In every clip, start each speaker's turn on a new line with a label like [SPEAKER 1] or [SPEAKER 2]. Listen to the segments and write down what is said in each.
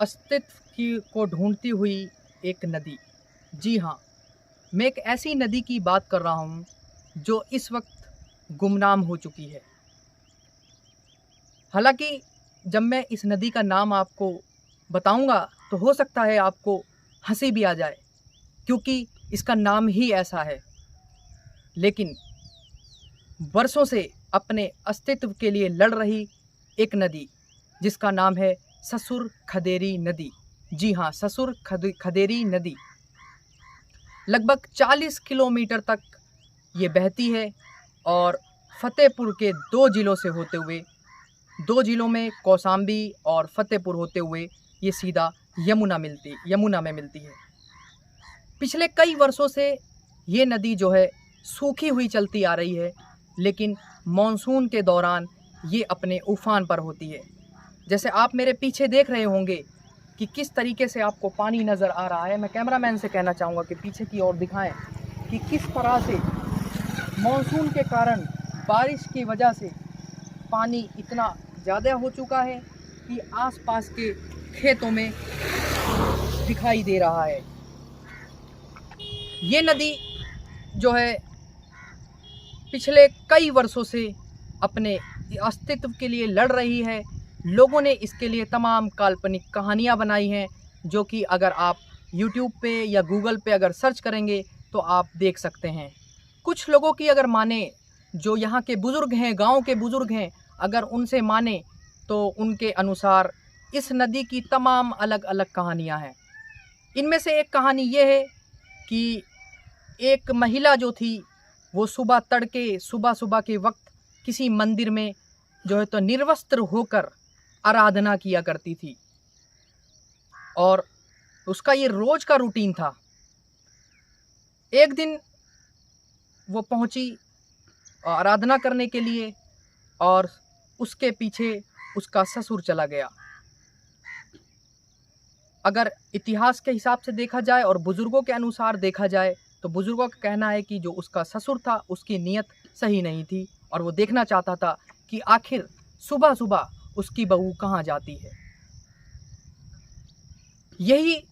[SPEAKER 1] अस्तित्व को ढूंढती हुई एक नदी। जी हाँ, मैं एक ऐसी नदी की बात कर रहा हूँ जो इस वक्त गुमनाम हो चुकी है। हालांकि जब मैं इस नदी का नाम आपको बताऊंगा तो हो सकता है आपको हंसी भी आ जाए, क्योंकि इसका नाम ही ऐसा है। लेकिन वर्षों से अपने अस्तित्व के लिए लड़ रही एक नदी जिसका नाम है ससुर खदेरी नदी। जी हाँ, ससुर खदेरी नदी लगभग 40 किलोमीटर तक ये बहती है और फतेहपुर के 2 ज़िलों से होते हुए, 2 ज़िलों में कौशाम्बी और फतेहपुर होते हुए ये सीधा यमुना में मिलती है। पिछले कई वर्षों से ये नदी जो है सूखी हुई चलती आ रही है, लेकिन मॉनसून के दौरान ये अपने उफान पर होती है। जैसे आप मेरे पीछे देख रहे होंगे कि किस तरीके से आपको पानी नज़र आ रहा है। मैं कैमरामैन से कहना चाहूँगा कि पीछे की ओर दिखाएं कि किस तरह से मॉनसून के कारण बारिश की वजह से पानी इतना ज़्यादा हो चुका है कि आसपास के खेतों में दिखाई दे रहा है। ये नदी जो है पिछले कई वर्षों से अपने अस्तित्व के लिए लड़ रही है। लोगों ने इसके लिए तमाम काल्पनिक कहानियाँ बनाई हैं, जो कि अगर आप YouTube पे या Google पे अगर सर्च करेंगे तो आप देख सकते हैं। कुछ लोगों की अगर माने, जो यहाँ के बुज़ुर्ग हैं, गांव के बुज़ुर्ग हैं, अगर उनसे माने तो उनके अनुसार इस नदी की तमाम अलग अलग कहानियाँ हैं। इनमें से एक कहानी ये है कि एक महिला जो थी वो सुबह के वक्त किसी मंदिर में जो है तो निर्वस्त्र होकर आराधना किया करती थी और उसका ये रोज का रूटीन था। एक दिन वो पहुंची आराधना करने के लिए और उसके पीछे उसका ससुर चला गया। अगर इतिहास के हिसाब से देखा जाए और बुजुर्गों के अनुसार देखा जाए तो बुजुर्गों का कहना है कि जो उसका ससुर था उसकी नीयत सही नहीं थी और वो देखना चाहता था कि आखिर सुबह सुबह उसकी बहू कहाँ जाती है। यही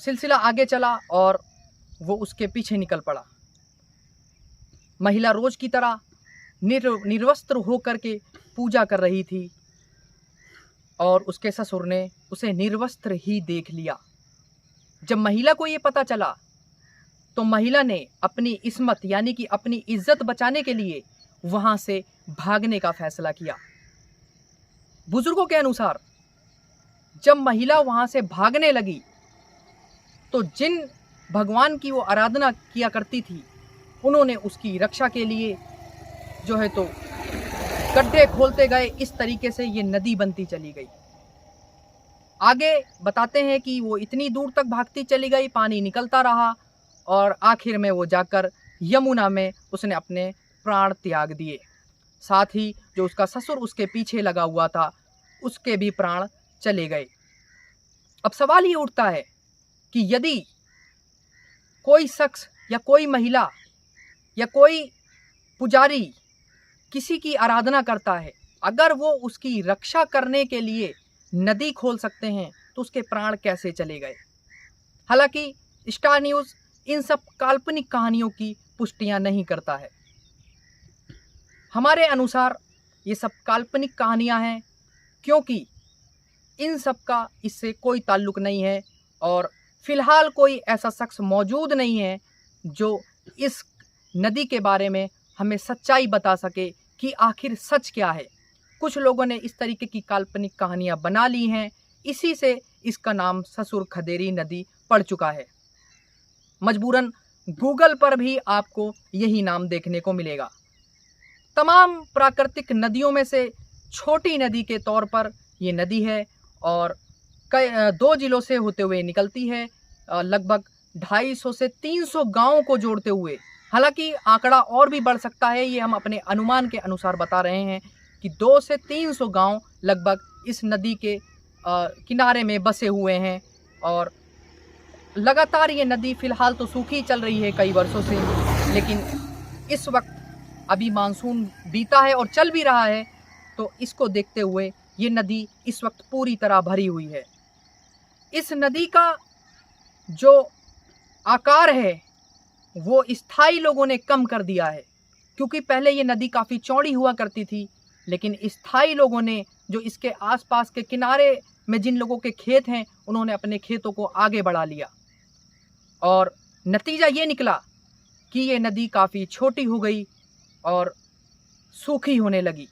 [SPEAKER 1] सिलसिला आगे चला और वो उसके पीछे निकल पड़ा। महिला रोज की तरह निर्वस्त्र होकर के पूजा कर रही थी और उसके ससुर ने उसे निर्वस्त्र ही देख लिया। जब महिला को ये पता चला तो महिला ने अपनी इस्मत यानी कि अपनी इज्जत बचाने के लिए वहां से भागने का फैसला किया। बुजुर्गों के अनुसार जब महिला वहां से भागने लगी तो जिन भगवान की वो आराधना किया करती थी उन्होंने उसकी रक्षा के लिए जो है तो गड्ढे खोलते गए। इस तरीके से ये नदी बनती चली गई। आगे बताते हैं कि वो इतनी दूर तक भागती चली गई, पानी निकलता रहा और आखिर में वो जाकर यमुना में उसने अपने प्राण त्याग दिए। साथ ही जो उसका ससुर उसके पीछे लगा हुआ था उसके भी प्राण चले गए। अब सवाल ये उठता है कि यदि कोई शख्स या कोई महिला या कोई पुजारी किसी की आराधना करता है, अगर वो उसकी रक्षा करने के लिए नदी खोल सकते हैं तो उसके प्राण कैसे चले गए। हालांकि स्टार न्यूज़ इन सब काल्पनिक कहानियों की पुष्टियां नहीं करता है। हमारे अनुसार ये सब काल्पनिक कहानियां हैं, क्योंकि इन सब का इससे कोई ताल्लुक नहीं है और फिलहाल कोई ऐसा शख्स मौजूद नहीं है जो इस नदी के बारे में हमें सच्चाई बता सके कि आखिर सच क्या है। कुछ लोगों ने इस तरीके की काल्पनिक कहानियां बना ली हैं, इसी से इसका नाम ससुर खदेरी नदी पड़ चुका है। मजबूरन गूगल पर भी आपको यही नाम देखने को मिलेगा। तमाम प्राकृतिक नदियों में से छोटी नदी के तौर पर ये नदी है और 2 ज़िलों से होते हुए निकलती है, लगभग 250 से 300 गांवों को जोड़ते हुए। हालांकि आंकड़ा और भी बढ़ सकता है, ये हम अपने अनुमान के अनुसार बता रहे हैं कि 2 से 300 गांव लगभग इस नदी के किनारे में बसे हुए हैं और लगातार ये नदी फ़िलहाल तो सूखी चल रही है कई वर्षों से, लेकिन इस वक्त अभी मानसून बीता है और चल भी रहा है, तो इसको देखते हुए ये नदी इस वक्त पूरी तरह भरी हुई है। इस नदी का जो आकार है वो स्थायी लोगों ने कम कर दिया है, क्योंकि पहले ये नदी काफ़ी चौड़ी हुआ करती थी, लेकिन स्थायी लोगों ने जो इसके आसपास के किनारे में जिन लोगों के खेत हैं उन्होंने अपने खेतों को आगे बढ़ा लिया और नतीजा ये निकला कि ये नदी काफ़ी छोटी हो गई और सूखी होने लगी।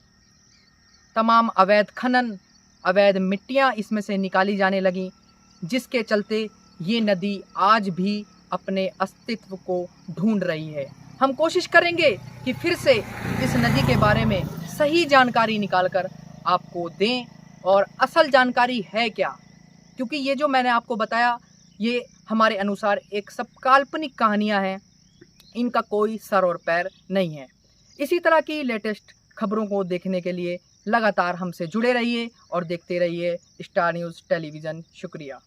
[SPEAKER 1] तमाम अवैध खनन, अवैध मिट्टियाँ इसमें से निकाली जाने लगीं, जिसके चलते ये नदी आज भी अपने अस्तित्व को ढूंढ रही है। हम कोशिश करेंगे कि फिर से इस नदी के बारे में सही जानकारी निकालकर आपको दें और असल जानकारी है क्या, क्योंकि ये जो मैंने आपको बताया ये हमारे अनुसार एक सब काल्पनिक कहानियाँ हैं, इनका कोई सर और पैर नहीं है। इसी तरह की लेटेस्ट खबरों को देखने के लिए लगातार हमसे जुड़े रहिए और देखते रहिए स्टार न्यूज़ टेलीविज़न। शुक्रिया।